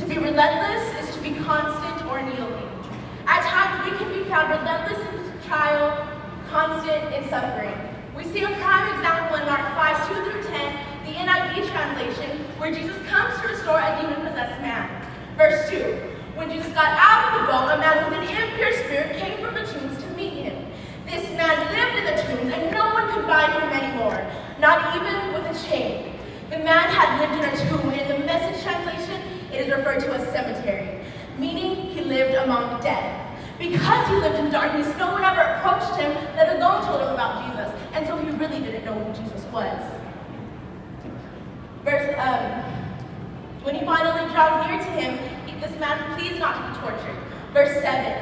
be relentless is to be constant or kneeling. At times, we can be found relentless in trial, constant in suffering. We see a prime example in Mark 5:2-10, the NIV translation, where Jesus comes to restore a demon-possessed man. Verse 2, when Jesus got out of the boat, a man with an impure spirit came from the tombs to meet him. This man lived in the tombs, and no one could bind him anymore, not even with a chain. The man had lived in a tomb, and in the Message translation, it is referred to as cemetery, meaning he lived among the dead. Because he lived in darkness, no one ever approached him, let alone told him about Jesus, and so he really didn't know who Jesus was. When he finally draws near to him, this man pleads not to be tortured. Verse 7,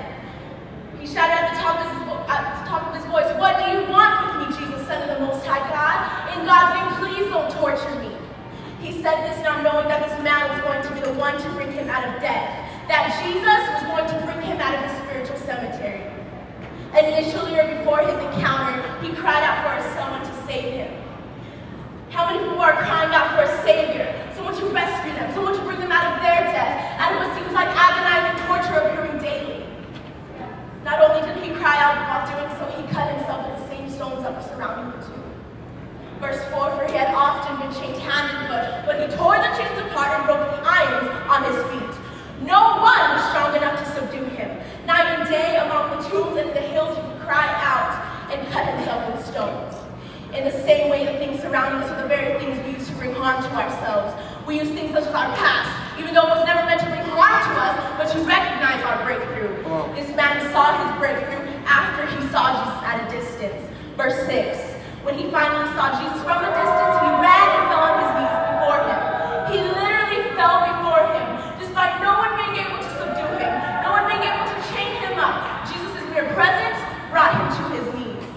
he shouted at the top of his voice, "What do you want with me, Jesus, Son of the Most High God? In God's name, please don't torture me." He said this not knowing that this man was going to be the one to bring him out of death, that Jesus was going to bring him out of his spiritual cemetery. Initially, or before his encounter, he cried out for someone to save him. How many people are crying out for a savior, someone to rescue them, someone to bring them out of their death, out of what seems like agonizing torture appearing daily? Not only did he cry out while doing so, he cut himself with the same stones that were surrounding the tomb. Verse 4, for he had often been chained hand and foot, but he tore the chains apart and broke the irons on his feet. No one was strong enough to subdue him. Night and day among the tombs and the hills he would cry out and cut himself with stones. In the same way, the things surrounding us are the very things we use to bring harm to ourselves. We use things such as our past, even though it was never meant to bring harm to us, but to recognize our breakthrough. This man saw his breakthrough after he saw Jesus at a distance. Verse 6, when he finally saw Jesus from a distance, he ran and fell on his knees before him. He literally fell before him, despite no one being able to subdue him, no one being able to chain him up. Jesus' mere presence brought him to his knees.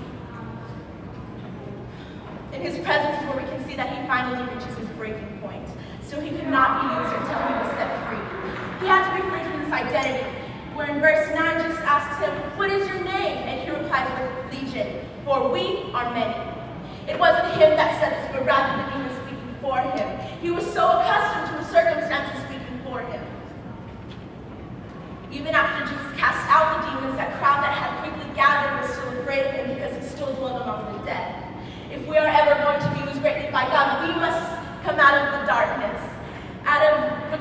In his presence is where we can see that he finally reaches his breaking point. Still, he could not be used until he was set free. He had to be free from this identity, where in verse 9, Jesus asks him, "What is your name?" And he replies with Legion, for we are many. It wasn't him that said this, but rather the demons speaking for him. He was so accustomed to his circumstances speaking for him. Even after Jesus cast out the demons, that crowd that had quickly gathered was still afraid of him because he still dwelled among the dead. If we are ever going to be used greatly by God, we must come out of the darkness, out of the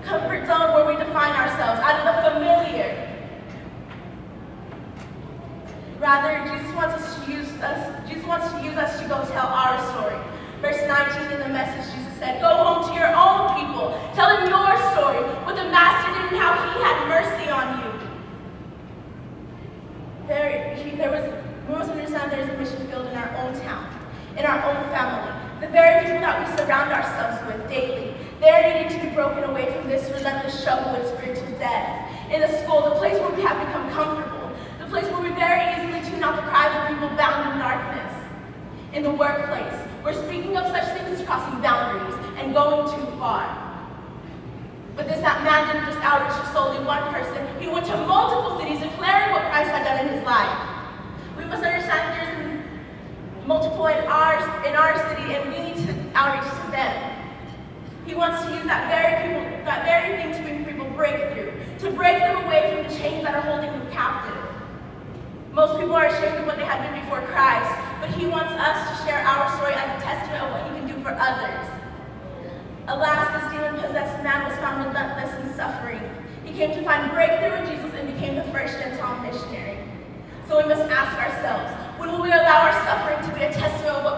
comfort zone where we define ourselves, out of the familiar. Rather, Jesus wants to use us to go tell our story. Verse 19 in the Message, Jesus said, "Go home to your own people, tell them your story, what the Master did and how he had mercy on you." We must understand there is a mission field in our own town, in our own family. The very people that we surround ourselves with daily, they're needing to be broken away from this relentless struggle with spiritual death. In the school, the place where we have become comfortable, the place where we very easily tune out the cries of people bound in darkness. In the workplace, we're speaking of such things as crossing boundaries and going too far. But that man didn't just outreach to solely one person. He went to multiple cities declaring what Christ had done in his life. We must understand that there's multiple in our city, and we need to outreach to them. He wants to use that very thing to bring people breakthrough, to break them away from the chains that are holding them captive. Most people are ashamed of what they had been before Christ, but he wants us to share our story as a testament of what he can do for others. Alas, this demon-possessed man was found relentless in suffering. He came to find breakthrough in Jesus and became the first Gentile missionary. So we must ask ourselves, when will we allow our suffering to be a testament of what